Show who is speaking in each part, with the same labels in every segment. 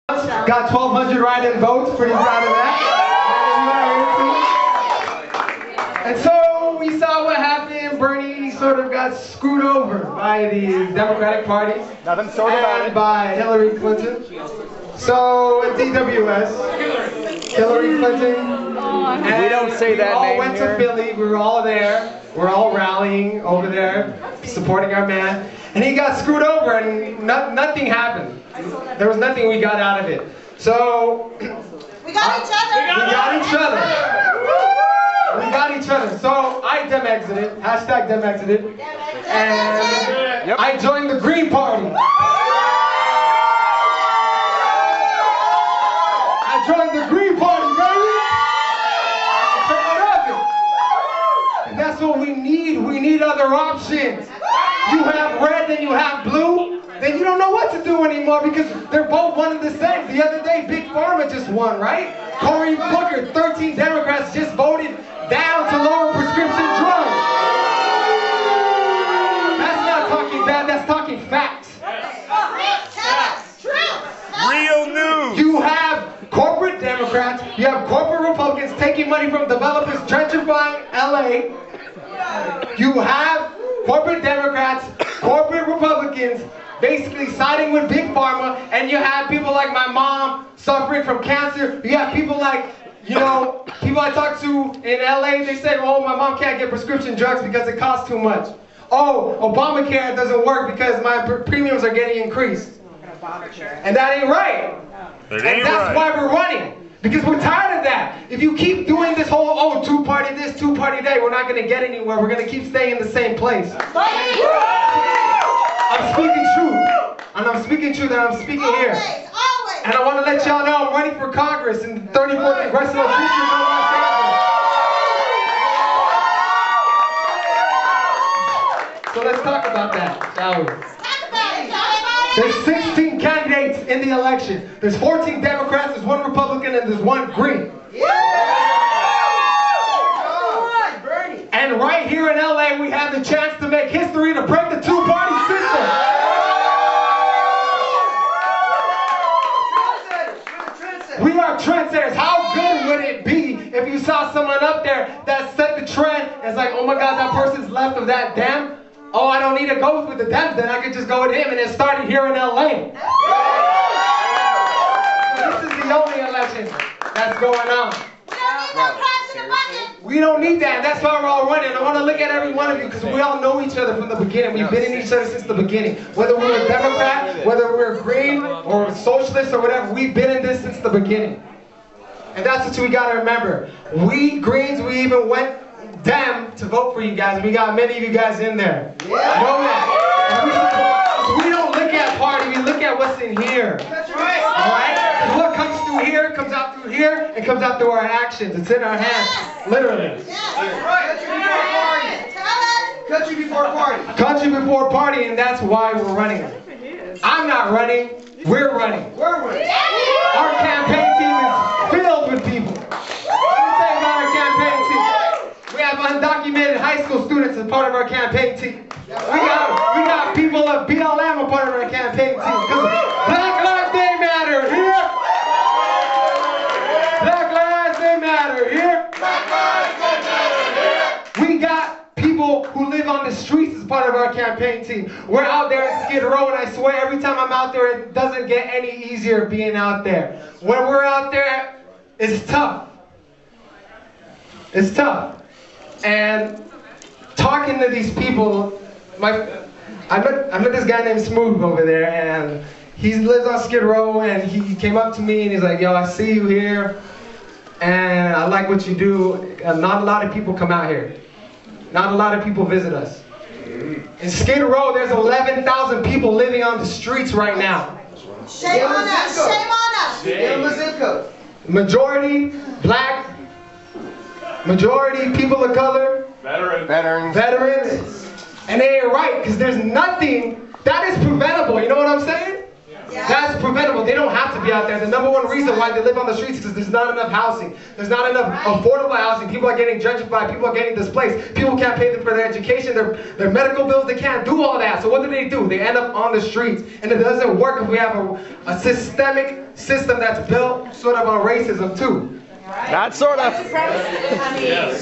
Speaker 1: Got 1,200 write-in votes. Pretty proud of that. And so we saw what happened. Bernie sort of got screwed over by the Democratic Party.
Speaker 2: Nothing sort about
Speaker 1: and
Speaker 2: it.
Speaker 1: by Hillary Clinton. So at DWS, Hillary Clinton.
Speaker 2: We don't say that
Speaker 1: name. We all
Speaker 2: name
Speaker 1: went
Speaker 2: here.
Speaker 1: to Philly. We were all there. We're all rallying over there, supporting our man. And he got screwed over, and nothing happened. There was nothing we got out of it. So
Speaker 3: we got each other.
Speaker 1: We got each other. We got each other. So I dem-exited. Hashtag dem-exited. And I joined the Green Party. I joined the Green Party, baby. And that's what we need. We need other options. You have red and you have blue, then you don't know what to do anymore because they're both one and the same. The other day, Big Pharma just won, right? Cory Booker, 13 Democrats just voted down to lower prescription drugs. That's not talking bad, that's talking facts.
Speaker 2: Real news.
Speaker 1: You have corporate Democrats, you have corporate Republicans taking money from developers, gentrifying LA. You have corporate Democrats, corporate Republicans, basically siding with Big Pharma, and you have people like my mom suffering from cancer. You have people like, you know, people I talk to in LA, they say, oh, my mom can't get prescription drugs because it costs too much. Oh, Obamacare doesn't work because my premiums are getting increased. And that ain't right. And that's why we're running. Because we're tired of that. If you keep doing this whole, oh, two-party this, two-party that, we're not going to get anywhere. We're going to keep staying in the same place. I'm speaking truth. And I'm speaking truth and I'm speaking here. And I want to let y'all know I'm running for Congress in the 34th Congressional District of Los Angeles. So let's talk about that, shall we? There's 16 candidates in the election. There's 14 Democrats, there's 1 Republican, and there's 1 Green. And right here in LA, we have the chance to make history, to break the two-party system. We are trendsetters. How good would it be if you saw someone up there that set the trend? It's like, oh my God, that person's left of that Dem. Oh, I don't need to go with the Dems, then I could just go with him, and it started here in LA. So this is the only election that's going on. We don't need that, and that's why we're all running. I want to look at every one of you, because we all know each other from the beginning. We've been in each other since the beginning. Whether we're a Democrat, whether we're green, or socialist, or whatever, we've been in this since the beginning. And that's what we got to remember. We Greens, we even went Dem to vote for you guys. We got many of you guys in there. Know that. We don't look at party, we look at what's in here. Alright? What comes through here, comes out through here, and comes out through our actions. It's in our hands. Literally.
Speaker 3: Country before party.
Speaker 1: Country before party, and that's why we're running. I'm not running, we're running. Our campaign team is filled with people. What do you say about our campaign team? We have undocumented high school students as part of our campaign team. We got people of BLM a part of our campaign team. Because Black lives, they matter here. Black lives, they matter here. Black lives, they matter here. We got people who live on the streets as part of our campaign team. We're out there at Skid Row, and I swear every time I'm out there, it doesn't get any easier being out there. When we're out there, it's tough. It's tough. And talking to these people, I met this guy named Smooth over there, and he lives on Skid Row, and he came up to me and he's like, yo, I see you here, and I like what you do. Not a lot of people come out here. Not a lot of people visit us. In Skid Row, there's 11,000 people living on the streets right now.
Speaker 3: Shame on us, shame on us.
Speaker 4: Give them a zip code.
Speaker 1: Majority black, majority people of color, veterans, and they ain't right, because there's nothing that is preventable. You know what I'm saying? Yeah. That's preventable. They don't have to be out there. The number one reason why they live on the streets is because there's not enough housing. There's not enough affordable housing. People are getting gentrified. People are getting displaced. People can't pay for their education, their medical bills. They can't do all that. So what do? They end up on the streets. And it doesn't work if we have a systemic system that's built sort of on racism too.
Speaker 2: Not sort of.
Speaker 1: Hey.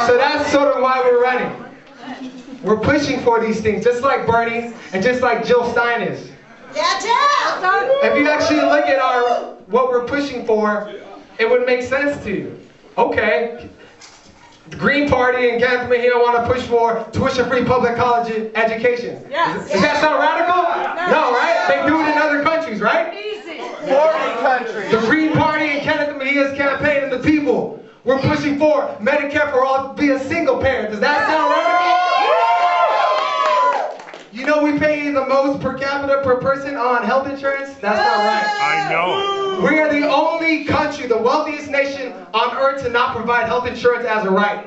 Speaker 1: So that's sort of why we're running. We're pushing for these things, just like Bernie and just like Jill Stein is.
Speaker 3: Yeah, Jill!
Speaker 1: If you actually look at what we're pushing for, it would make sense to you. Okay, the Green Party and Kenneth Mejia want to push for tuition-free public college education.
Speaker 3: Yes.
Speaker 1: Does that sound radical? No, right? They do it in other countries, right?
Speaker 3: Easy.
Speaker 2: 40 countries.
Speaker 1: The Green Party and Kenneth Mejia's campaign and the people, we're pushing for Medicare for all to be a single parent. Does that sound radical? You know we pay the most per capita per person on health insurance? That's not right.
Speaker 2: I know.
Speaker 1: We are the only country, the wealthiest nation on earth to not provide health insurance as a right.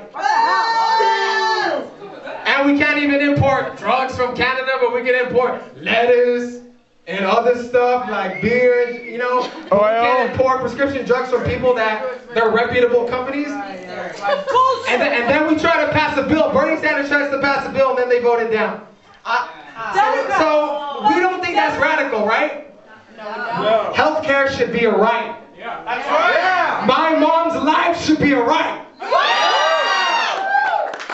Speaker 1: And we can't even import drugs from Canada, but we can import lettuce and other stuff like beer, you know. We can't import prescription drugs from people that they're reputable companies. And then we try to pass a bill. Bernie Sanders tries to pass a bill and then they vote it down. So we don't think that's radical, right?
Speaker 2: No.
Speaker 1: Healthcare should be a right.
Speaker 2: Yeah, that's right. Yeah.
Speaker 1: My mom's life should be a right.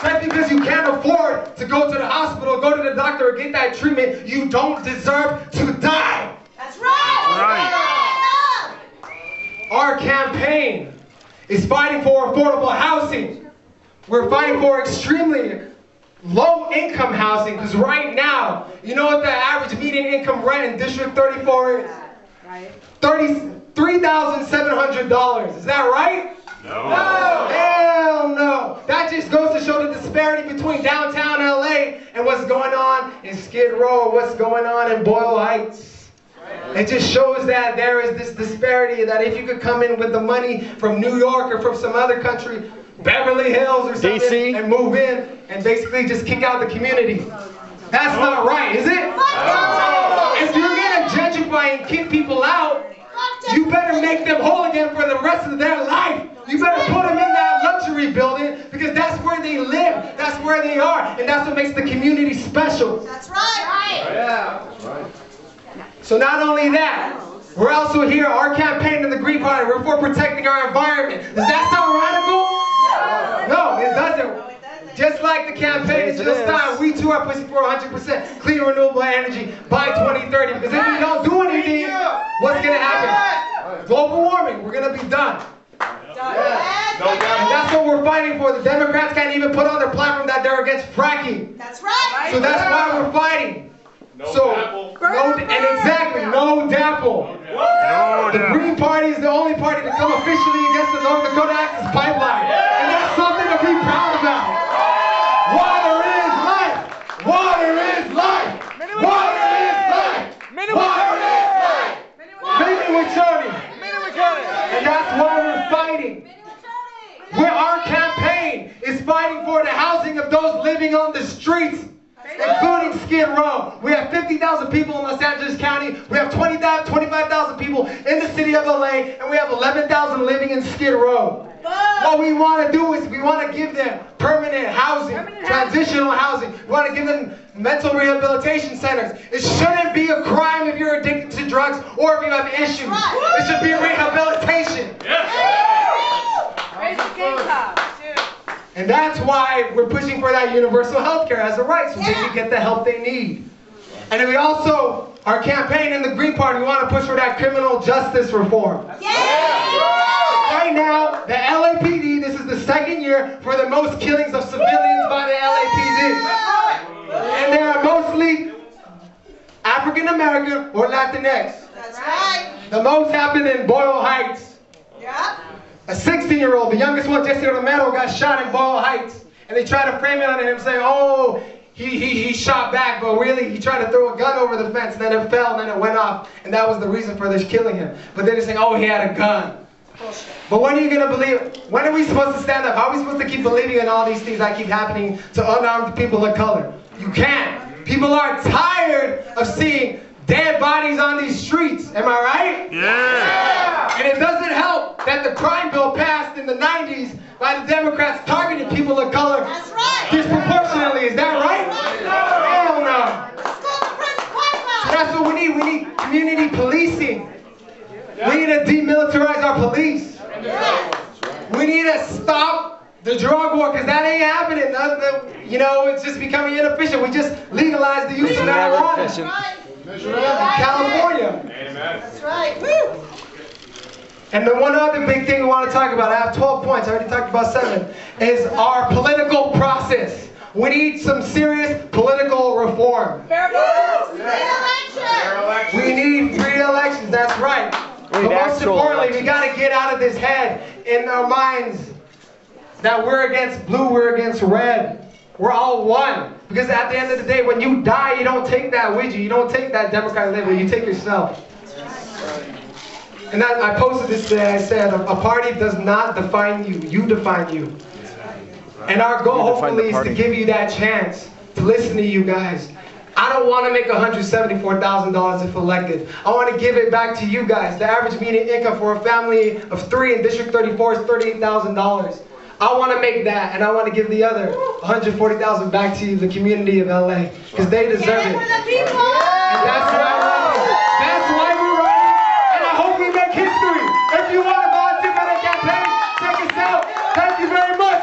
Speaker 1: Just because you can't afford to go to the hospital, go to the doctor, or get that treatment, you don't deserve to die.
Speaker 3: That's right.
Speaker 1: Our campaign is fighting for affordable housing. We're fighting for extremely low-income housing, because right now, you know what the average median income rent in District 34 is? $33,700. Is that right?
Speaker 2: No.
Speaker 1: Hell no. That just goes to show the disparity between downtown LA and what's going on in Skid Row, what's going on in Boyle Heights. It just shows that there is this disparity, that if you could come in with the money from New York or from some other country, Beverly Hills or something,
Speaker 2: DC,
Speaker 1: and move in and basically just kick out the community. That's not right, is it? If you're going to gentrify and kick people out, you better make them whole again for the rest of their life. You better put them in that luxury building, because that's where they live, that's where they are, and that's what makes the community special.
Speaker 3: That's right.
Speaker 1: Yeah. So not only that, we're also here, our campaign in the Green Party, we're for protecting our environment. Does that sound radical? No, it doesn't. Just like the campaign is just time, we too are pushing for 100% clean renewable energy by 2030. Because if we don't do anything, what's going to happen? Global warming, we're going to be done. And that's what we're fighting for. The Democrats can't even put on their platform that they're against fracking.
Speaker 3: That's right.
Speaker 1: So that's why we're fighting. No DAPL. The Green Party is the only party to come officially against the North Dakota Access Pipeline. And that's something to be proud about. Water is life. Water is life. Water is life. Water is life. And that's why we're fighting. Our campaign is fighting for the housing of those living on the streets, including Skid Row. We have 50,000 people in Los Angeles County. We have 25,000 people in the city of LA, and we have 11,000 living in Skid Row. What we want to do is we want to give them permanent housing, transitional housing. We want to give them mental rehabilitation centers. It shouldn't be a crime if you're addicted to drugs or if you have issues. It should be rehabilitation. And that's why we're pushing for that universal health care as a right, so they can get the help they need. And then we also, our campaign in the Green Party, we want to push for that criminal justice reform. Right now, the LAPD, this is the second year for the most killings of civilians by the LAPD. And they are mostly African American or Latinx.
Speaker 3: That's right.
Speaker 1: The most happened in Boyle Heights.
Speaker 3: Yeah.
Speaker 1: A 16-year-old, the youngest one, Jesse Romero, got shot in Boyle Heights. And they tried to frame it on him saying, oh, he shot back, but really he tried to throw a gun over the fence, and then it fell, and then it went off. And that was the reason for this killing him. But then they're saying, oh, he had a gun.
Speaker 3: Bullshit.
Speaker 1: But when are you going to believe? When are we supposed to stand up? How are we supposed to keep believing in all these things that keep happening to unarmed people of color? You can't. People are tired of seeing dead bodies on these streets. Am I right?
Speaker 2: Yeah.
Speaker 1: And it doesn't help that the crime bill passed in the 90s by the Democrats targeted people of color
Speaker 3: That's right.
Speaker 1: disproportionately. Is that right? Hell no.
Speaker 3: Let's go to Prince White.
Speaker 1: So that's what we need. We need community policing. We need to demilitarize our police. We need to stop the drug war, because that ain't happening. You know, it's just becoming inefficient. We just legalized the use of marijuana
Speaker 3: That's right.
Speaker 1: in California.
Speaker 2: Amen.
Speaker 3: That's right. Woo.
Speaker 1: And the one other big thing we want to talk about, I have 12 points, I already talked about 7, is our political process. We need some serious political reform.
Speaker 3: Re-election.
Speaker 1: We need free elections, that's right. But most importantly, we got to get out of this head in our minds that we're against blue, we're against red. We're all one. Because at the end of the day, when you die, you don't take that with you. You don't take that Democratic label, you take yourself. And I posted this today, I said, a party does not define you, you define you. And our goal hopefully is to give you that chance to listen to you guys. I don't want to make $174,000 if elected. I want to give it back to you guys. The average median income for a family of 3 in District 34 is $38,000. I want to make that, and I want to give the other $140,000 back to the community of LA, because they deserve it.
Speaker 3: For the people.
Speaker 1: And that's why we're running, and I hope we make history. If you want to volunteer for that campaign, check us out. Thank you very much.